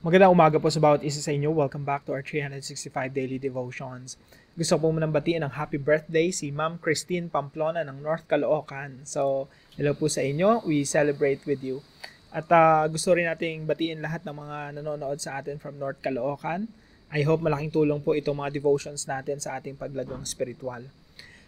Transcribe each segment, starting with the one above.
Magandang umaga po sa bawat isa sa inyo. Welcome back to our 365 Daily Devotions. Gusto po munang batiin ng happy birthday si Ma'am Christine Pamplona ng North Caloocan. So, hello po sa inyo. We celebrate with you. At gusto rin nating batiin lahat ng mga nanonood sa atin from North Caloocan. I hope malaking tulong po itong mga devotions natin sa ating paglagong spiritual.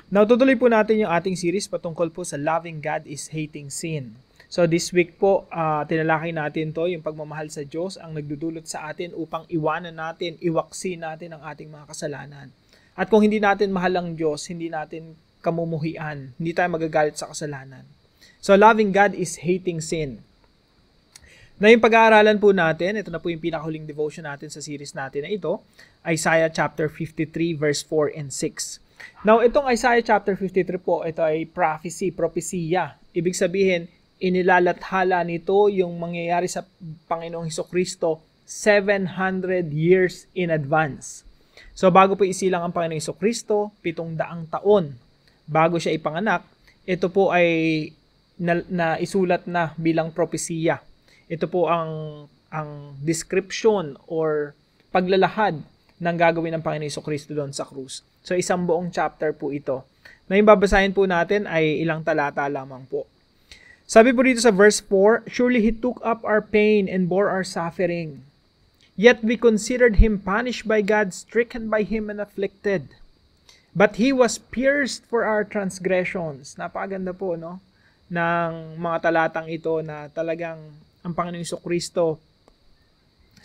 Now, tutuloy po natin yung ating series patungkol po sa Loving God is Hating Sin. So this week po, tinalakay natin to, yung pagmamahal sa Diyos ang nagdudulot sa atin upang iwanan natin, iwaksi natin ang ating mga kasalanan. At kung hindi natin mahal ang Diyos, hindi natin kamumuhian, hindi tayo magagalit sa kasalanan. So loving God is hating sin. Na yung pag-aaralan po natin, ito na po yung pinakahuling devotion natin sa series natin na ito, Isaiah chapter 53 verse 4 and 6. Now itong Isaiah chapter 53 po, ito ay propesya. Ibig sabihin, inilalathala nito yung mangyayari sa Panginoong Hesukristo 700 years in advance. So bago po isilang ang Panginoong Hesukristo, 700 taon bago siya ipanganak, ito po ay naisulat na bilang propesya. Ito po ang description or paglalahad ng gagawin ng Panginoong Hesukristo doon sa krus. So isang buong chapter po ito. Na yung babasahin po natin ay ilang talata lamang po. Sabi po dito sa verse 4, "Surely He took up our pain and bore our suffering. Yet we considered Him punished by God, stricken by Him and afflicted. But He was pierced for our transgressions." Napakaganda po, no? Ng mga talatang ito na talagang ang Panginoong Hesukristo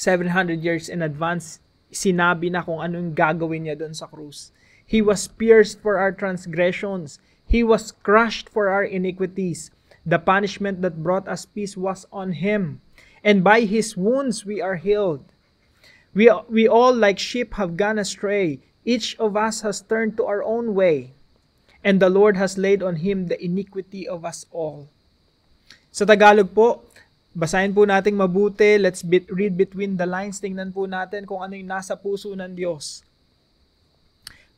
700 years in advance, sinabi na kung anong gagawin niya doon sa krus. He was pierced for our transgressions. He was crushed for our iniquities. The punishment that brought us peace was on Him, and by His wounds we are healed. We all like sheep have gone astray. Each of us has turned to our own way, and the Lord has laid on Him the iniquity of us all. Sa Tagalog po, basahin po nating mabuti. Let's read between the lines. Tingnan po natin kung ano yung nasa puso ng Diyos.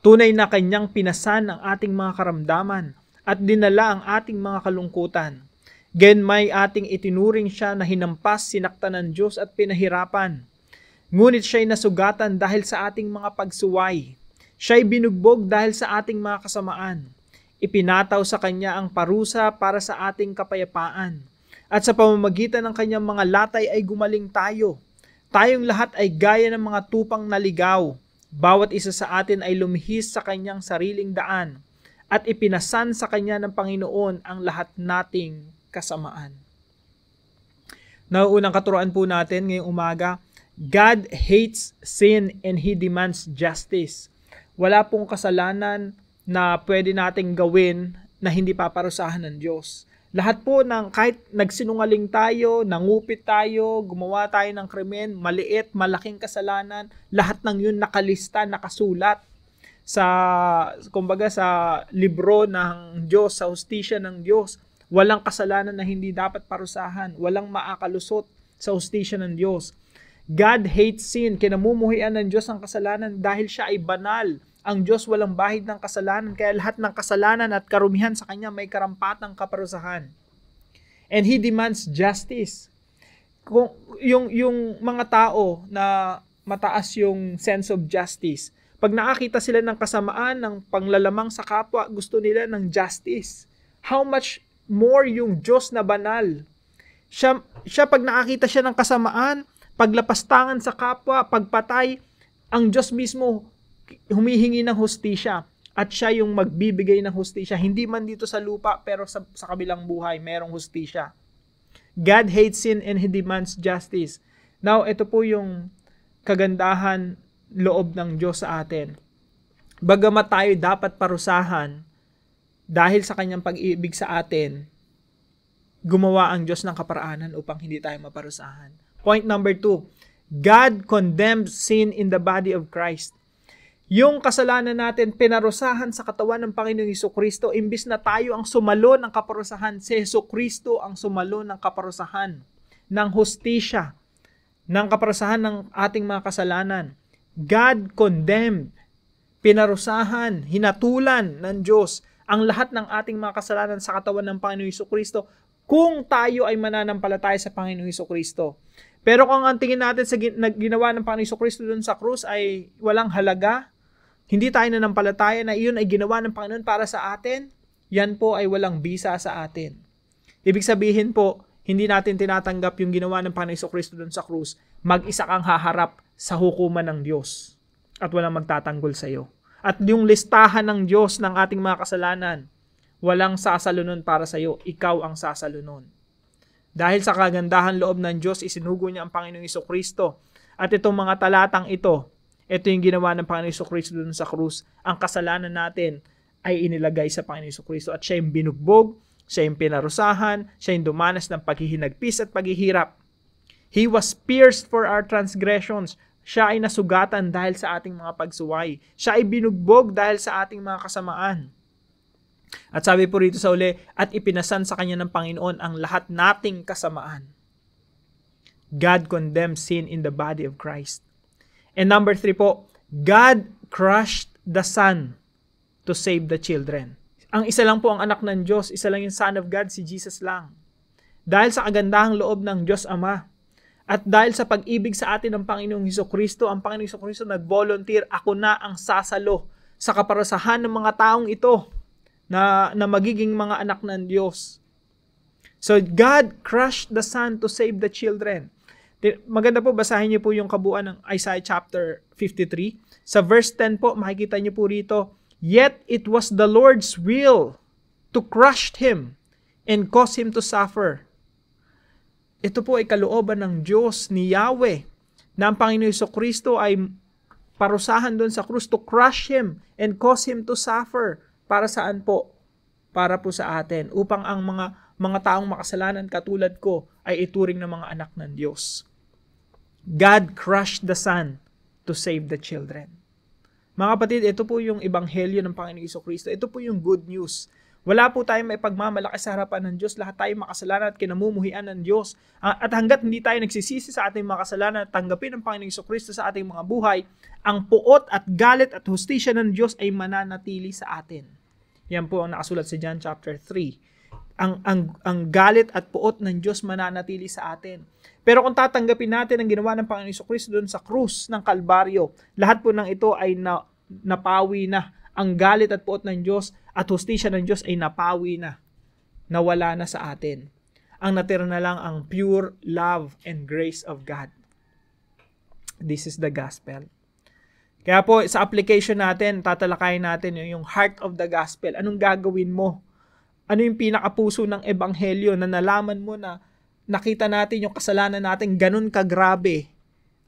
Tunay na Kanyang pinasan ang ating mga karamdaman at dinala ang ating mga kalungkutan. Gayon may ating itinuring siya na hinampas, sinaktan ng Diyos at pinahirapan. Ngunit siya'y nasugatan dahil sa ating mga pagsuway. Siya'y binugbog dahil sa ating mga kasamaan. Ipinataw sa Kanya ang parusa para sa ating kapayapaan. At sa pamamagitan ng Kanyang mga latay ay gumaling tayo. Tayong lahat ay gaya ng mga tupang naligaw. Bawat isa sa atin ay lumihis sa Kanyang sariling daan. At ipinasan sa Kanya ng Panginoon ang lahat nating kasamaan. Nauunang katuruan po natin ngayong umaga, God hates sin and He demands justice. Wala pong kasalanan na pwede nating gawin na hindi paparusahan ng Diyos. Lahat po ng kahit nagsinungaling tayo, nangupit tayo, gumawa tayo ng krimen, maliit, malaking kasalanan, lahat ng yun nakalista, nakasulat sa kumbaga sa libro ng Diyos, sa hustisya ng Diyos. Walang kasalanan na hindi dapat parusahan, walang maakalusot sa hustisya ng Diyos. God hates sin, kinamumuhian ng Diyos ang kasalanan dahil siya ay banal. Ang Diyos walang bahid ng kasalanan, kaya lahat ng kasalanan at karumihan sa Kanya may karampatang kaparusahan. And He demands justice. Kung yung mga tao na mataas yung sense of justice, pag nakakita sila ng kasamaan, ng panglalamang sa kapwa, gusto nila ng justice. How much more yung Diyos na banal? Siya pag nakakita siya ng kasamaan, paglapastangan sa kapwa, pagpatay, ang Diyos mismo humihingi ng hustisya. At siya yung magbibigay ng hustisya. Hindi man dito sa lupa, pero sa kabilang buhay, merong hustisya. God hates sin and He demands justice. Now, ito po yung kagandahan loob ng Diyos sa atin. Bagamat tayo dapat parusahan dahil sa Kanyang pag-ibig sa atin, gumawa ang Diyos ng kaparaanan upang hindi tayo maparusahan. Point number 2, God condemns sin in the body of Christ. Yung kasalanan natin, pinarusahan sa katawan ng Panginoong Hesukristo, imbis na tayo ang sumalo ng kaparusahan, si Hesukristo ang sumalo ng kaparusahan, ng hustisya, ng kaparusahan ng ating mga kasalanan. God condemned, pinarusahan, hinatulan ng Diyos ang lahat ng ating mga kasalanan sa katawan ng Panginoong Hesukristo kung tayo ay mananampalataya sa Panginoong Hesukristo. Pero kung ang tingin natin sa ginawa ng Panginoong Kristo doon sa krus ay walang halaga, hindi tayo nanampalataya na iyon ay ginawa ng Panginoon para sa atin, yan po ay walang bisa sa atin. Ibig sabihin po, hindi natin tinatanggap yung ginawa ng Panginoong Kristo doon sa krus, mag-isa kang haharap sa hukuman ng Diyos at walang magtatanggol sa iyo. At yung listahan ng Diyos ng ating mga kasalanan, walang sasalunon para sa iyo, ikaw ang sasalunon. Dahil sa kagandahan loob ng Diyos, isinugo niya ang Panginoong Kristo. At itong mga talatang ito yung ginawa ng Panginoong Kristo doon sa krus. Ang kasalanan natin ay inilagay sa Panginoong Kristo at siya yung binugbog, siya yung pinarusahan, siya yung dumanas ng paghihinagpis at paghihirap. He was pierced for our transgressions. Siya ay nasugatan dahil sa ating mga pagsuway. Siya ay binugbog dahil sa ating mga kasamaan. At sabi po rito sa uli, at ipinasan sa kanya ng Panginoon ang lahat nating kasamaan. God condemned sin in the body of Christ. And number 3 po, God crushed the Son to save the children. Ang isa lang po ang anak ng Diyos, isa lang yung Son of God, si Jesus lang. Dahil sa kagandahang loob ng Diyos Ama, at dahil sa pag-ibig sa atin ng Panginoong Hesukristo, ang Panginoong Hesukristo nag-volunteer, ako na ang sasalo sa kaparasahan ng mga taong ito, na magiging mga anak ng Diyos. So, God crushed the Son to save the children. Maganda po, basahin niyo po yung kabuuan ng Isaiah chapter 53. Sa verse 10 po, makikita niyo po rito, yet it was the Lord's will to crush him and cause him to suffer. Ito po ay kalooban ng Diyos ni Yahweh na ang Panginoon Hesukristo ay parusahan doon sa krus to crush him and cause him to suffer. Para saan po? Para po sa atin. Upang ang mga taong makasalanan katulad ko ay ituring ng mga anak ng Diyos. God crushed the Son to save the children. Mga kapatid, ito po yung ebanghelyo ng Panginoong Hesukristo. Ito po yung good news. Wala po tayong may pagmamalaki sa harapan ng Diyos. Lahat tayo makasalanan at kinamumuhian ng Diyos. At hanggat hindi tayo nagsisisi sa ating mga kasalanan at tanggapin ang Panginoong Hesukristo sa ating mga buhay, ang puot at galit at hustisya ng Diyos ay mananatili sa atin. Yan po ang nakasulat sa John chapter 3. Ang galit at puot ng Diyos mananatili sa atin. Pero kung tatanggapin natin ang ginawa ng Panginoong Hesukristo doon sa krus ng Kalbaryo, lahat po ng ito ay napawi na. Ang galit at puot ng Diyos at hustisya ng Diyos ay napawi na. Nawala na sa atin. Ang natira na lang ang pure love and grace of God. This is the gospel. Kaya po, sa application natin, tatalakayin natin yung heart of the gospel. Anong gagawin mo? Ano yung pinakapuso ng ebanghelyo na nalaman mo na nakita natin yung kasalanan natin ganun kagrabe.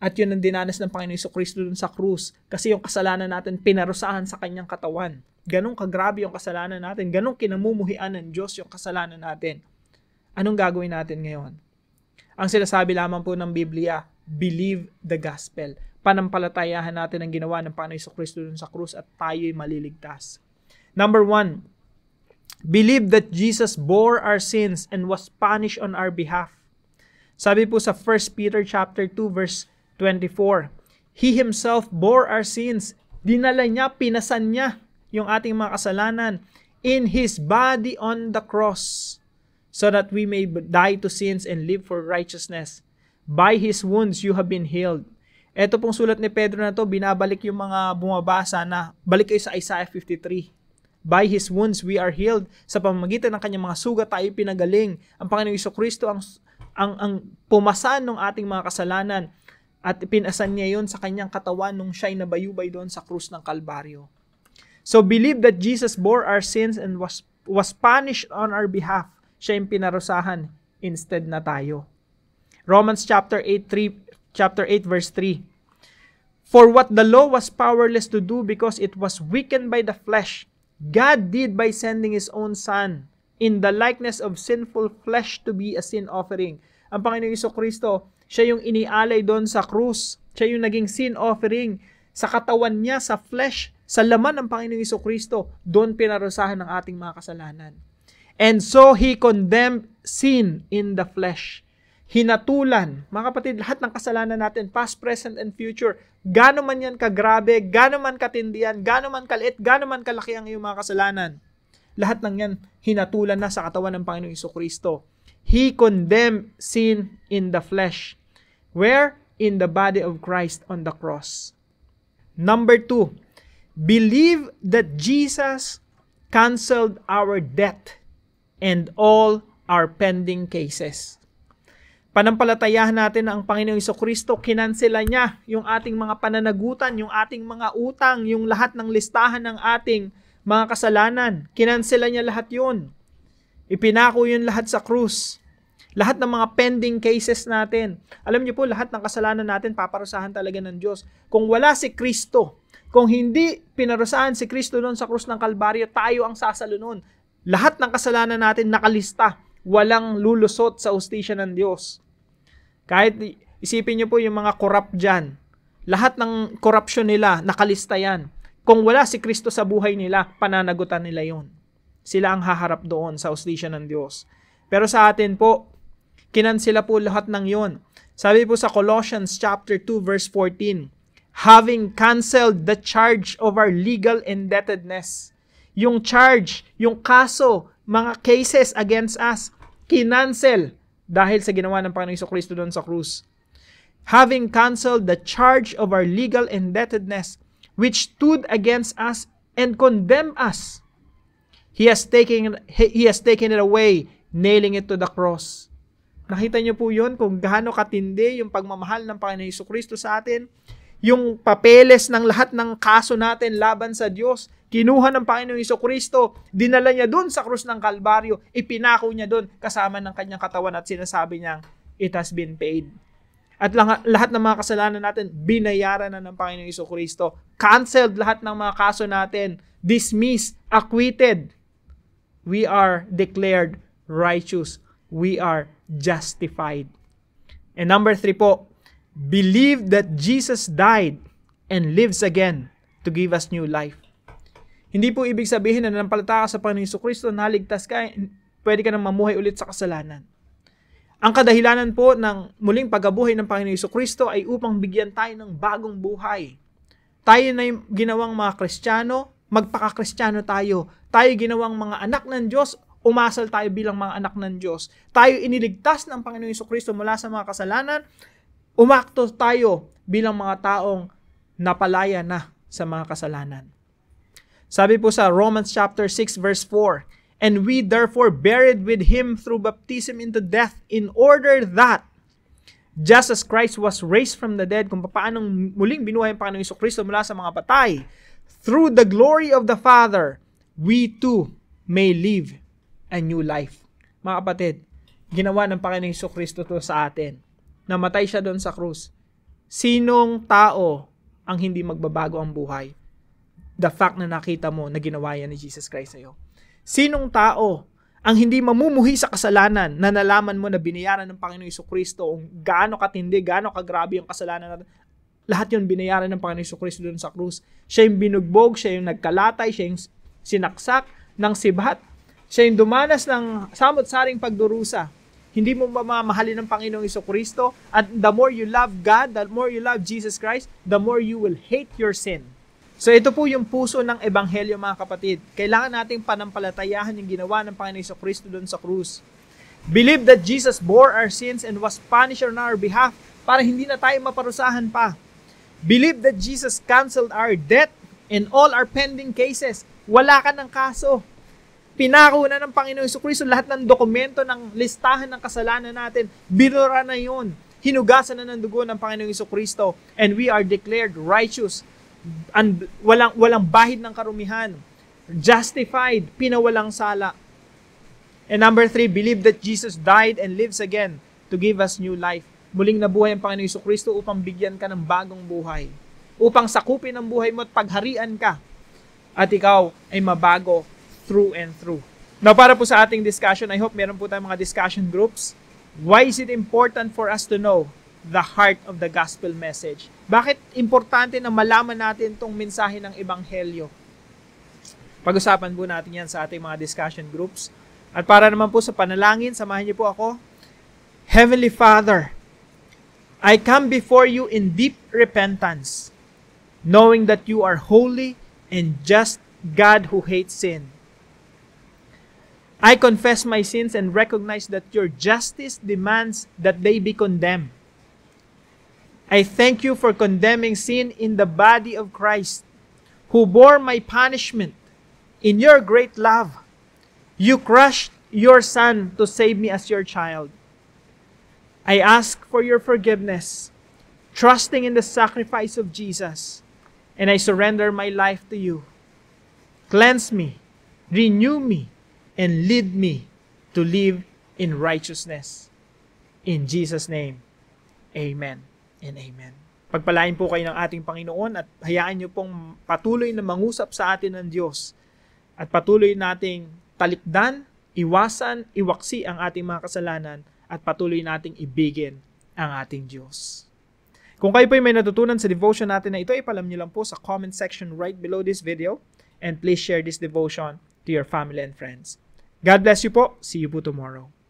At yun ang dinanas ng Panginoong Hesukristo dun sa krus. Kasi yung kasalanan natin pinarusahan sa kanyang katawan. Ganun kagrabe yung kasalanan natin. Ganun kinamumuhian ng Diyos yung kasalanan natin. Anong gagawin natin ngayon? Ang sinasabi lamang po ng Biblia, believe the gospel. Panampalatayahan natin ang ginawa ng Panginoong Hesukristo dun sa krus at tayo'y maliligtas. Number 1, believe that Jesus bore our sins and was punished on our behalf. Sabi po sa 1 Peter chapter 2 verse 24, He Himself bore our sins. Dinala niya, pinasan niya yung ating mga kasalanan in His body on the cross so that we may die to sins and live for righteousness. By His wounds you have been healed. Ito pong sulat ni Pedro na to, binabalik yung mga bumabasa na balik kayo sa Isaiah 53. By His wounds we are healed. Sa pamamagitan ng kanyang mga sugat tayo pinagaling. Ang Panginoong Hesukristo ang pumasan ng ating mga kasalanan at pinasan niya yon sa kanyang katawan nung siya'y nabayubay doon sa krus ng Kalbaryo. So believe that Jesus bore our sins and was punished on our behalf. Siya yung pinarusahan instead na tayo. Romans chapter 8 verse 3. For what the law was powerless to do because it was weakened by the flesh, God did by sending His own Son in the likeness of sinful flesh to be a sin offering. Ang Panginoong Hesukristo, siya yung inialay doon sa krus. Siya yung naging sin offering. Sa katawan niya, sa flesh, sa laman ng Panginoong Hesukristo, doon pinarusahan ng ating mga kasalanan. And so He condemned sin in the flesh. Hinatulan, mga kapatid, lahat ng kasalanan natin, past, present, and future, gaano man yan kagrabe, gaano man katindihan, gaano man kaliit, gaano man kalaki ang iyong mga kasalanan. Lahat ng yan, hinatulan na sa katawan ng Panginoong Hesukristo. He condemned sin in the flesh. Where? In the body of Christ on the cross. Number 2, believe that Jesus canceled our debt and all our pending cases. Panampalatayahan natin na ang Panginoong Jesucristo, kinansela niya yung ating mga pananagutan, yung ating mga utang, yung lahat ng listahan ng ating mga kasalanan. Kinansela niya lahat yun. Ipinako yun lahat sa krus. Lahat ng mga pending cases natin. Alam niyo po, lahat ng kasalanan natin paparusahan talaga ng Diyos. Kung wala si Kristo, kung hindi pinarusahan si Kristo doon sa krus ng Kalbaryo, tayo ang sasalo nun. Lahat ng kasalanan natin nakalista. Walang lulusot sa hustisya ng Diyos. Kahit isipin niyo po yung mga corrupt dyan. Lahat ng corruption nila, nakalista yan. Kung wala si Kristo sa buhay nila, pananagutan nila yon. Sila ang haharap doon sa hustisya ng Diyos. Pero sa atin po, kinansela po lahat ng yon. Sabi po sa Colossians chapter 2 verse 14, having canceled the charge of our legal indebtedness. Yung charge, yung kaso, mga cases against us, kinansel dahil sa ginawa ng Panginoong Jesucristo doon sa krus. Having canceled the charge of our legal indebtedness, which stood against us and condemned us. He has taken it away, nailing it to the cross. Nakita niyo po yun kung gaano katindi yung pagmamahal ng Panginoong Jesucristo sa atin. Yung papeles ng lahat ng kaso natin laban sa Diyos, kinuha ng Panginoong Jesucristo, dinala niya doon sa krus ng Kalbaryo, ipinako niya doon kasama ng kanyang katawan at sinasabi niyang, it has been paid. At lahat ng mga kasalanan natin, binayaran na ng Panginoong Jesucristo. Canceled lahat ng mga kaso natin. Dismissed, acquitted. We are declared righteous. We are justified. And number 3 po, believe that Jesus died and lives again to give us new life. Hindi po ibig sabihin na nanampalataya ka sa Panginoong Jesucristo, naligtas ka, pwede ka nang mamuhay ulit sa kasalanan. Ang kadahilanan po ng muling pagkabuhay ng Panginoong Jesucristo ay upang bigyan tayo ng bagong buhay. Tayo na yung ginawang mga Kristiyano, magpaka-Kristiyano tayo. Tayo ginawang mga anak ng Diyos, umasal tayo bilang mga anak ng Diyos. Tayo iniligtas ng Panginoong Jesucristo mula sa mga kasalanan, umakto tayo bilang mga taong napalaya na sa mga kasalanan. Sabi po sa Romans chapter 6 verse 4, and we therefore buried with him through baptism into death, in order that, just as Christ was raised from the dead, kung paano muling binuhay ang Panginoong Jesucristo mula sa mga patay, through the glory of the Father, we too may live a new life. Mga kapatid, ginawa ng Panginoong Jesucristo to sa atin. Namatay siya doon sa krus. Sinong tao ang hindi magbabago ang buhay? The fact na nakita mo na ginawa yan ni Jesus Christ sa'yo. Sinong tao ang hindi mamumuhi sa kasalanan na nalaman mo na binayaran ng Panginoong Jesucristo kung gaano katindi, gaano kagrabe ang kasalanan natin? Lahat yun binayaran ng Panginoong Jesucristo doon sa krus. Siya yung binugbog, siya yung nagkalatay, siya yung sinaksak ng sibat. Siya yung dumanas ng samot-saring pagdurusa. Hindi mo mamamahalin ng Panginoong Jesucristo, at the more you love God, the more you love Jesus Christ, the more you will hate your sin. So ito po yung puso ng Ebanghelyo, mga kapatid. Kailangan nating panampalatayahan yung ginawa ng Panginoong Jesucristo doon sa krus. Believe that Jesus bore our sins and was punished on our behalf para hindi na tayo maparusahan pa. Believe that Jesus canceled our debt and all our pending cases. Wala ka ng kaso. Pinako na ng Panginoong Jesucristo lahat ng dokumento ng listahan ng kasalanan natin. Binura na yun. Hinugasan na ng dugo ng Panginoong Jesucristo, and we are declared righteous. And walang bahid ng karumihan. Justified, pinawalang sala. And number 3, believe that Jesus died and lives again to give us new life. Muling nabuhay ang Panginoong Jesucristo upang bigyan ka ng bagong buhay. Upang sakupin ang buhay mo at pagharian ka. At ikaw ay mabago through and through. Now, para po sa ating discussion, I hope meron po tayong mga discussion groups. Why is it important for us to know the heart of the gospel message? Bakit importante na malaman natin itong mensahe ng Ebanghelyo? Pag-usapan po natin yan sa ating mga discussion groups. At para naman po sa panalangin, samahan niyo po ako. Heavenly Father, I come before you in deep repentance, knowing that you are holy and just God who hates sin. I confess my sins and recognize that your justice demands that they be condemned. I thank you for condemning sin in the body of Christ, who bore my punishment. In your great love, you crushed your Son to save me as your child. I ask for your forgiveness, trusting in the sacrifice of Jesus, and I surrender my life to you. Cleanse me, renew me, and lead me to live in righteousness. In Jesus' name, amen and amen. Pagpalain po kayo ng ating Panginoon at hayaan niyo pong patuloy na mangusap sa atin ng Diyos at patuloy nating talikdan, iwasan, iwaksi ang ating mga kasalanan at patuloy nating ibigin ang ating Diyos. Kung kayo po may natutunan sa devotion natin na ito, ipalam niyo lang po sa comment section right below this video and please share this devotion to your family and friends. God bless you po. See you po tomorrow.